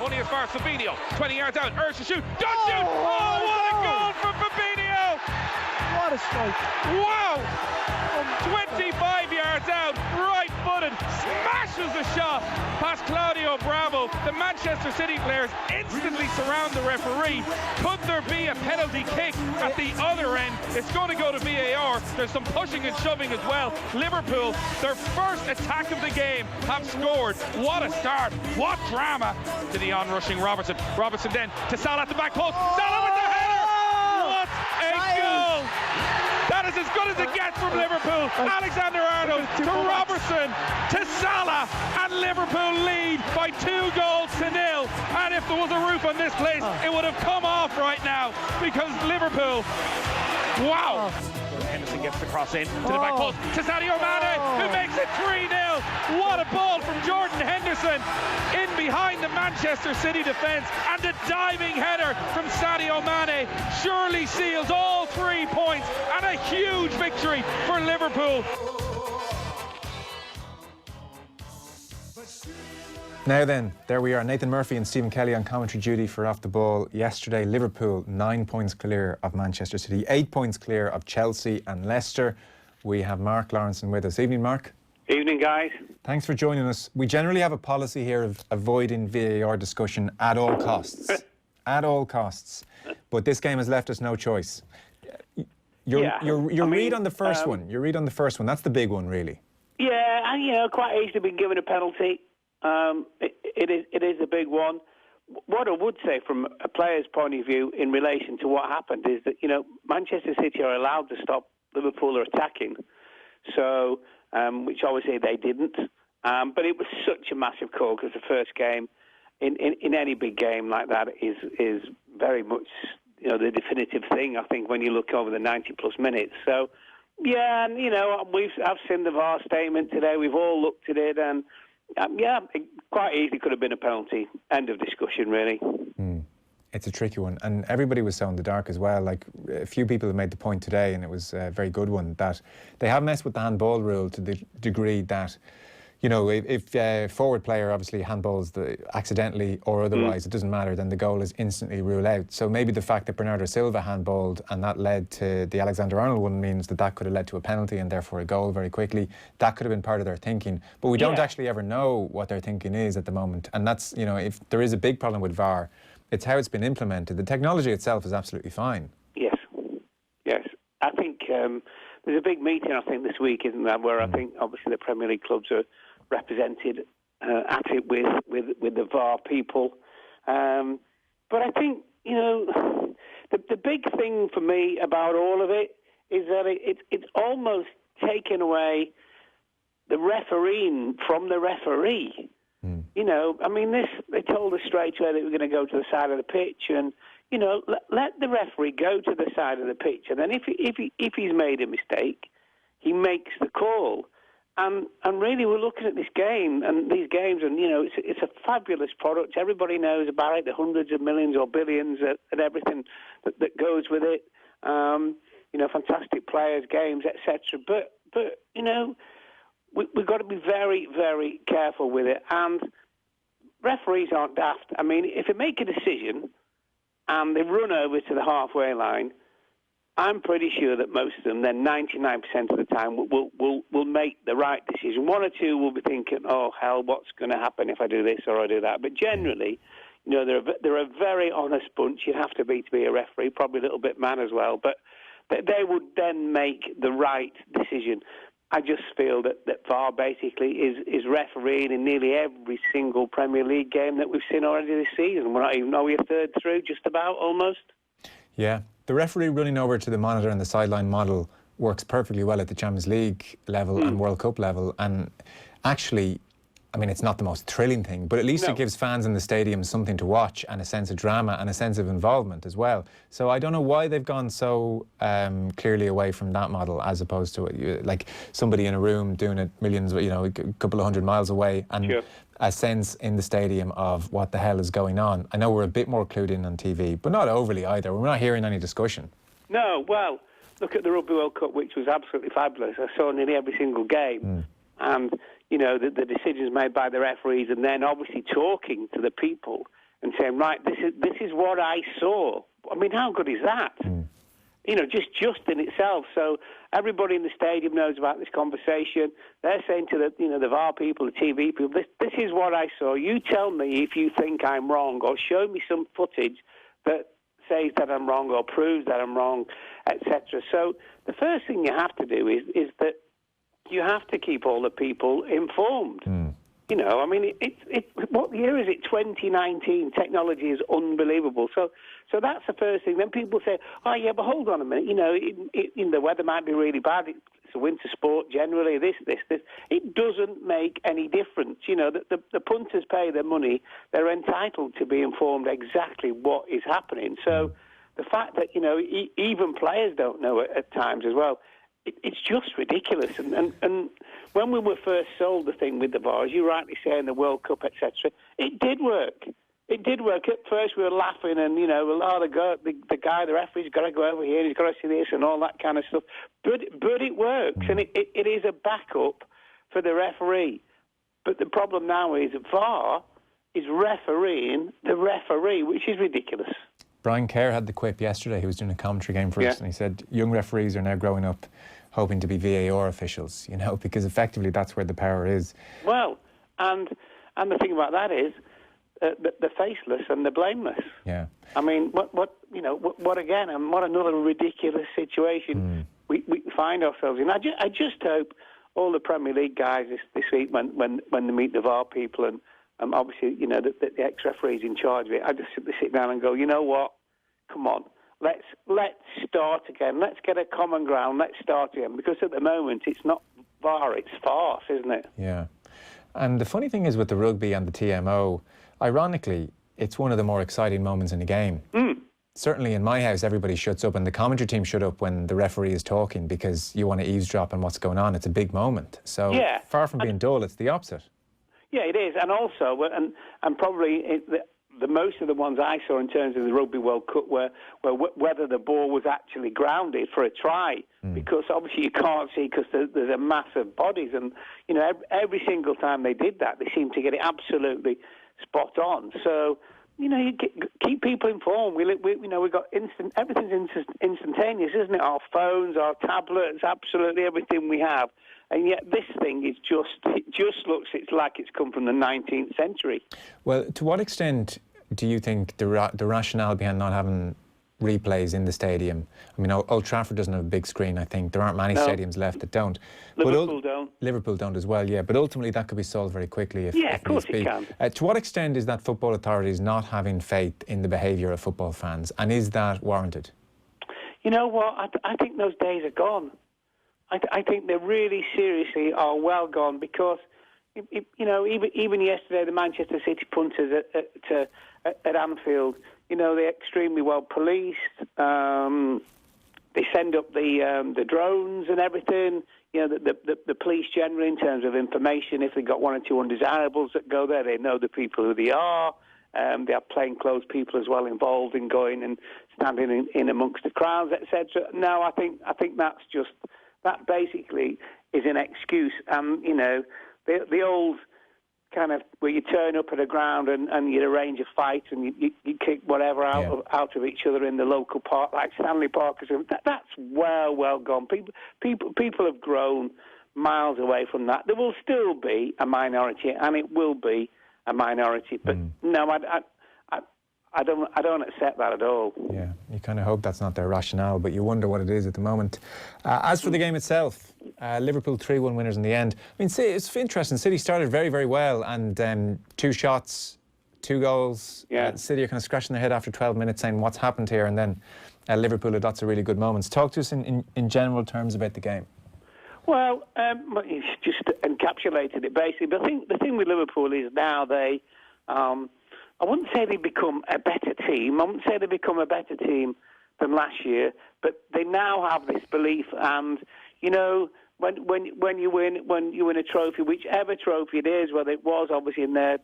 only as far as Fabinho. 20 yards out, urged to shoot. Don't shoot! Oh, what a goal from Fabinho! What a strike! Wow! From 25 yards out, right-footed, smashes the shot past Claudio Bravo. The Manchester City players instantly surround the referee. Could there be a penalty kick at the other end? It's going to go to VAR. There's some pushing and shoving as well. Liverpool, their first attack of the game, have scored. What a start! What drama! To the on-rushing Robertson. Robertson then to Salah at the back post. Salah with the header! What a goal! That is as good as it gets from Liverpool. Alexander-Arnold to Robertson to Salah, and Liverpool lead by 2 goals to 0. And if there was a roof on this place, it would have come off right now, because Liverpool, wow. Henderson gets the cross in to the back post to Sadio Mane, who makes it 3-0. What a ball from Jordan Henderson in behind the Manchester City defence, and a diving header from Sadio Mane surely seals all 3 points, and a huge victory for Liverpool. Now then, there we are. Nathan Murphy and Stephen Kelly on commentary duty for Off the Ball. Yesterday, Liverpool 9 points clear of Manchester City, 8 points clear of Chelsea and Leicester. We have Mark Lawrenson with us. Evening, Mark. Evening, guys. Thanks for joining us. We generally have a policy here of avoiding VAR discussion at all costs. At all costs. But this game has left us no choice. Your read on the first one. Your read on the first one. That's the big one, really. Yeah, and quite easily been given a penalty. It is a big one. What I would say from a player's point of view in relation to what happened is that, Manchester City are allowed to stop Liverpool attacking, so which obviously they didn't. But it was such a massive call, because the first game in any big game like that is very much the definitive thing, I think, when you look over the 90-plus minutes. So, yeah, and, I've seen the VAR statement today. We've all looked at it, and it quite easily could have been a penalty. End of discussion, really. It's a tricky one, and everybody was so in the dark as well. Like, a few people have made the point today, and it was a very good one, that they have messed with the handball rule to the degree that, if a forward player obviously handballs accidentally or otherwise, it doesn't matter, then the goal is instantly ruled out. So maybe the fact that Bernardo Silva handballed and that led to the Alexander-Arnold one means that could have led to a penalty and therefore a goal very quickly. That could have been part of their thinking. But we don't actually ever know what their thinking is at the moment. And that's, if there is a big problem with VAR, it's how it's been implemented. The technology itself is absolutely fine. Yes. I think there's a big meeting, I think, this week, isn't there, where I think obviously the Premier League clubs are represented at it with the VAR people. But I think, the big thing for me about all of it is that it's almost taken away the refereeing from the referee. They told us straight away that we were going to go to the side of the pitch, and let the referee go to the side of the pitch, and then if he's made a mistake, he makes the call. And really, we're looking at this game and these games, and it's a fabulous product. Everybody knows about it, the hundreds of millions or billions and everything that goes with it. Fantastic players, games, etc. But we've got to be very, very careful with it. And referees aren't daft. I mean, if they make a decision and they run over to the halfway line, I'm pretty sure that most of them, then 99% of the time, will make the right decision. One or two will be thinking, oh, hell, what's going to happen if I do this or I do that? But generally, they're a very honest bunch. You have to be a referee, probably a little bit man as well. But they would then make the right decision. I just feel that VAR basically is refereeing in nearly every single Premier League game that we've seen already this season. We're not even, are we a third through, just about, almost? Yeah. The referee running over to the monitor and the sideline model works perfectly well at the Champions League level and World Cup level. And actually, I mean, it's not the most thrilling thing, but at least it gives fans in the stadium something to watch and a sense of drama and a sense of involvement as well. So I don't know why they've gone so clearly away from that model, as opposed to like somebody in a room doing it millions, a couple of 100 miles away, and a sense in the stadium of what the hell is going on. I know we're a bit more clued in on TV, but not overly either. We're not hearing any discussion. No, well, look at the Rugby World Cup, which was absolutely fabulous. I saw nearly every single game. And, the decisions made by the referees, and then obviously talking to the people and saying, right, this is what I saw. I mean, how good is that? You know, just in itself. So everybody in the stadium knows about this conversation. They're saying to the VAR people, the TV people, this is what I saw. You tell me if you think I'm wrong, or show me some footage that says that I'm wrong or proves that I'm wrong, etc. So the first thing you have to do is that you have to keep all the people informed. You know, I mean, what year is it? 2019. Technology is unbelievable. So that's the first thing. Then people say, oh, yeah, but hold on a minute. You know, the weather might be really bad. It's a winter sport generally, this. It doesn't make any difference. You know, the punters pay their money. They're entitled to be informed exactly what is happening. So the fact that, you know, even players don't know it at times as well, it's just ridiculous. And when we were first sold the thing with the VAR, as you rightly say, in the World Cup, etc., it did work. It did work. At first we were laughing and, you know, the guy, the referee's got to go over here, he's got to see this and all that kind of stuff. But it works, and it is a backup for the referee. But the problem now is VAR is refereeing the referee, which is ridiculous. Brian Kerr had the quip yesterday. He was doing a commentary game for us, and he said young referees are now growing up hoping to be VAR officials, you know, because effectively that's where the power is. Well, and the thing about that is the faceless and the blameless. Yeah. I mean, what again, and what another ridiculous situation we find ourselves in. I just hope all the Premier League guys this week when they meet the VAR people and obviously, you know, the ex-referees in charge of it, I just simply sit down and go, you know what, come on, let's start again. Let's get a common ground. Let's start again. Because at the moment, it's not VAR, it's farce, isn't it? Yeah. And the funny thing is with the rugby and the TMO, ironically, it's one of the more exciting moments in the game. Certainly in my house, everybody shuts up and the commentary team shut up when the referee is talking because you want to eavesdrop on what's going on. It's a big moment. So far from being dull, it's the opposite. Yeah, it is, and also, and probably the most of the ones I saw in terms of the Rugby World Cup were whether the ball was actually grounded for a try, because obviously you can't see because there's a mass of bodies, and you know every single time they did that, they seemed to get it absolutely spot on. So you know, you keep people informed. We got everything's instantaneous, isn't it? Our phones, our tablets, absolutely everything we have. And yet this thing is just looks like it's come from the 19th century. Well, to what extent do you think the rationale behind not having replays in the stadium? I mean, Old Trafford doesn't have a big screen, I think. There aren't many stadiums left that don't. Liverpool don't. Liverpool don't as well, yeah. But ultimately that could be solved very quickly if of course it can. To what extent is that football authorities not having faith in the behaviour of football fans? And is that warranted? You know what? I think those days are gone. I think they really seriously are well gone because, you know, even yesterday the Manchester City punters at Anfield, you know, they're extremely well policed. They send up the drones and everything. You know, the police generally in terms of information. If they've got one or two undesirables that go there, they know the people who they are. They have plainclothes people as well involved in going and standing in amongst the crowds, etc. No, I think that's just. That basically is an excuse. You know, the old kind of where you turn up at a ground and you arrange a fight and you kick whatever out of each other in the local park, like Stanley Park. That's well gone. People have grown miles away from that. There will still be a minority, and it will be a minority. But no, I don't accept that at all. Yeah, you kind of hope that's not their rationale, but you wonder what it is at the moment. As for the game itself, Liverpool 3-1 winners in the end. I mean, see, it's interesting. City started very, very well, and 2 shots, 2 goals. City are kind of scratching their head after 12 minutes saying, what's happened here? And then Liverpool had lots of really good moments. Talk to us in general terms about the game. Well, you've just encapsulated it, basically. But I think the thing with Liverpool is now they... I wouldn't say they become a better team. I wouldn't say they become a better team than last year, but they now have this belief. And you know, when you win a trophy, whichever trophy it is, whether it was obviously in their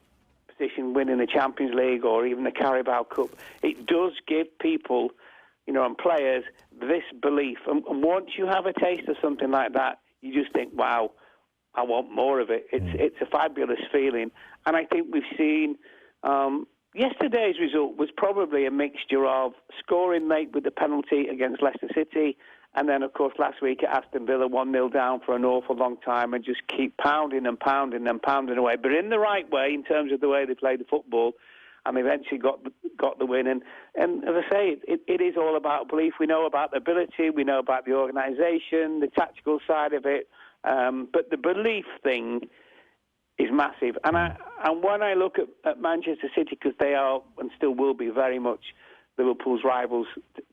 position winning the Champions League or even the Carabao Cup, it does give people, you know, and players this belief. And once you have a taste of something like that, you just think, wow, I want more of it. It's a fabulous feeling, and I think we've seen. yesterday's result was probably a mixture of scoring late with the penalty against Leicester City, and then, of course, last week at Aston Villa, 1-0 down for an awful long time, and just keep pounding and pounding and pounding away, but in the right way in terms of the way they played the football, and eventually got the win. And as I say, it is all about belief. We know about the ability, we know about the organisation, the tactical side of it, but the belief thing is massive. And when I look at Manchester City, because they are and still will be very much Liverpool's rivals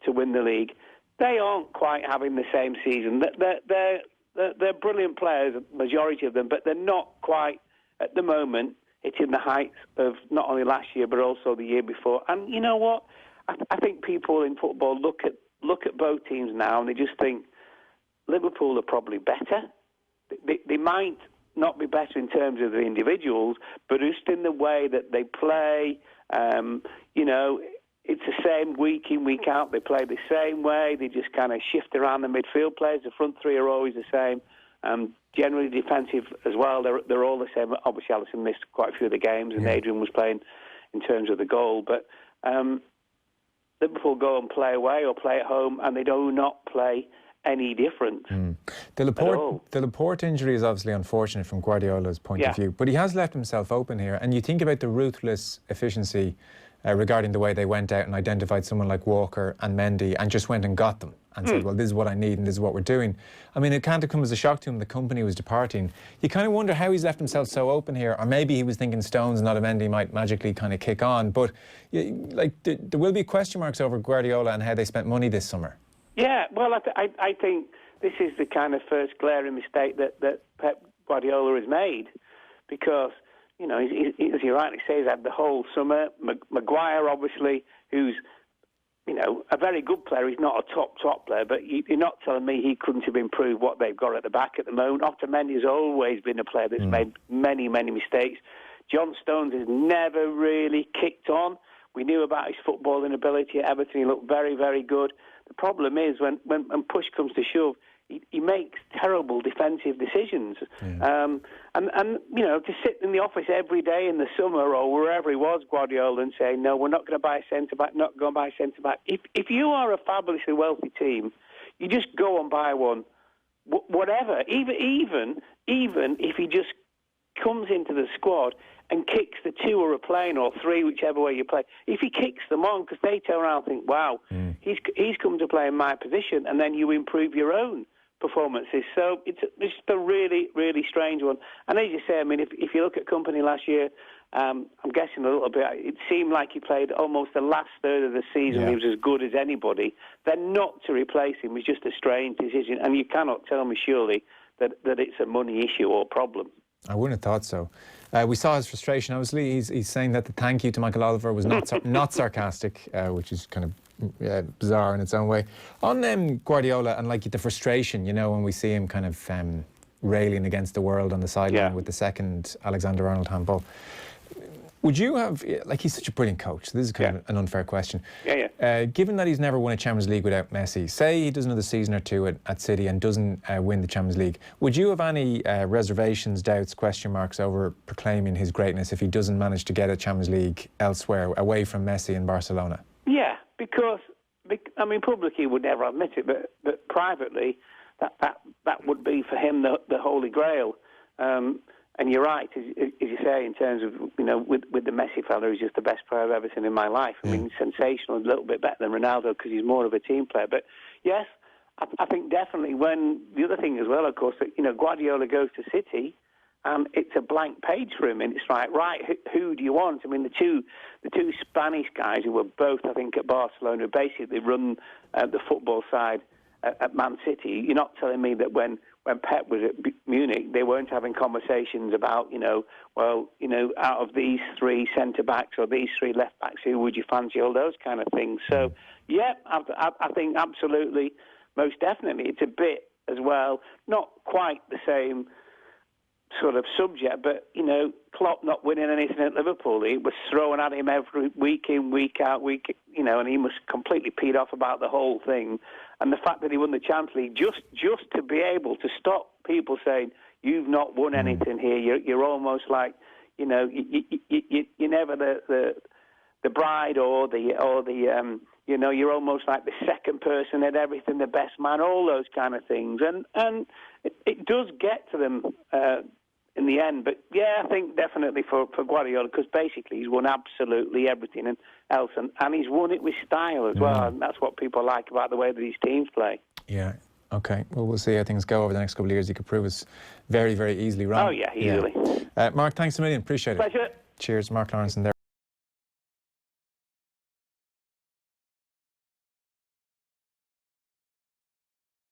to win the league, they aren't quite having the same season. They're brilliant players, majority of them, but they're not quite, at the moment, hitting the heights of not only last year, but also the year before. And you know what? I think people in football look at both teams now and they just think Liverpool are probably better. They might not be better in terms of the individuals, but just in the way that they play, it's the same week in, week out. They play the same way. They just kind of shift around the midfield players. The front three are always the same. Generally defensive as well. They're all the same. Obviously, Alisson missed quite a few of the games, and Adrian was playing in terms of the goal. But Liverpool go and play away or play at home, and they do not play any different. The Laporte injury is obviously unfortunate from Guardiola's point of view, but he has left himself open here. And you think about the ruthless efficiency regarding the way they went out and identified someone like Walker and Mendy and just went and got them and said, well, this is what I need and this is what we're doing. I mean, it can't have come as a shock to him the company was departing. You kind of wonder how he's left himself so open here, or maybe he was thinking Stones, not a Mendy, might magically kind of kick on. But there will be question marks over Guardiola and how they spent money this summer. Yeah, well, I think this is the kind of first glaring mistake that Pep Guardiola has made, because, you know, as you rightly say, he's had the whole summer. Maguire, obviously, who's, you know, a very good player. He's not a top player, but you're not telling me he couldn't have improved what they've got at the back at the moment. Otamendi has always been a player that's made many, many mistakes. John Stones has never really kicked on. We knew about his footballing ability at Everton. He looked very, very good. The problem is when push comes to shove, he makes terrible defensive decisions. And you know, to sit in the office every day in the summer or wherever he was, Guardiola, and say, no, we're not going to buy a centre-back, not going to buy a centre-back. If you are a fabulously wealthy team, you just go and buy one, whatever. Even if he just comes into the squad and kicks the two who are playing, or three, whichever way you play. If he kicks them on, because they turn around and think, wow, he's come to play in my position, and then you improve your own performances. So it's just a really, really strange one. And as you say, I mean, if you look at Kompany last year, I'm guessing a little bit, it seemed like he played almost the last third of the season. Yeah. He was as good as anybody. Then not to replace him was just a strange decision. And you cannot tell me, surely, that it's a money issue or problem. I wouldn't have thought so. We saw his frustration. Obviously, he's saying that the thank you to Michael Oliver was not sarcastic, which is kind of bizarre in its own way. On Guardiola and like the frustration, you know, when we see him kind of railing against the world on the sideline with the second Alexander-Arnold handball. Would you have, like, he's such a brilliant coach, so this is kind of an unfair question. Given that he's never won a Champions League without Messi, say he does another season or two at City and doesn't win the Champions League, would you have any reservations, doubts, question marks over proclaiming his greatness if he doesn't manage to get a Champions League elsewhere, away from Messi and Barcelona? Yeah, because I mean, publicly he would never admit it, but privately, that would be for him the holy grail. And you're right, as you say, in terms of, you know, with the Messi fella, who's just the best player I've ever seen in my life. I mean, sensational, a little bit better than Ronaldo because he's more of a team player. But yes, I think definitely when the other thing as well, of course, that, you know, Guardiola goes to City, it's a blank page for him, and it's like, right, who do you want? I mean, the two Spanish guys who were both, I think, at Barcelona, who basically run the football side at Man City. You're not telling me that when Pep was at Munich, they weren't having conversations about, you know, well, you know, out of these three centre-backs or these three left-backs, who would you fancy, all those kind of things. So, yeah, I think absolutely, most definitely. It's a bit as well, not quite the same sort of subject, but, you know, Klopp not winning anything at Liverpool, it was thrown at him every week in, week out, you know, and he was completely peed off about the whole thing. And the fact that he won the Champions League, just to be able to stop people saying, you've not won anything here, you're almost like, you know, you're never the the bride or the you know, you're almost like the second person at everything, the best man, all those kind of things, and it does get to them in the end. But yeah, I think definitely for Guardiola, because basically he's won absolutely everything else, and he's won it with style as well, and that's what people like about the way that his teams play. Yeah. Okay. Well, we'll see how things go over the next couple of years. You could prove us very, very easily wrong. Oh yeah, easily. Yeah. Mark, thanks a million. Appreciate it. Pleasure. Cheers, Mark Lawrenson there.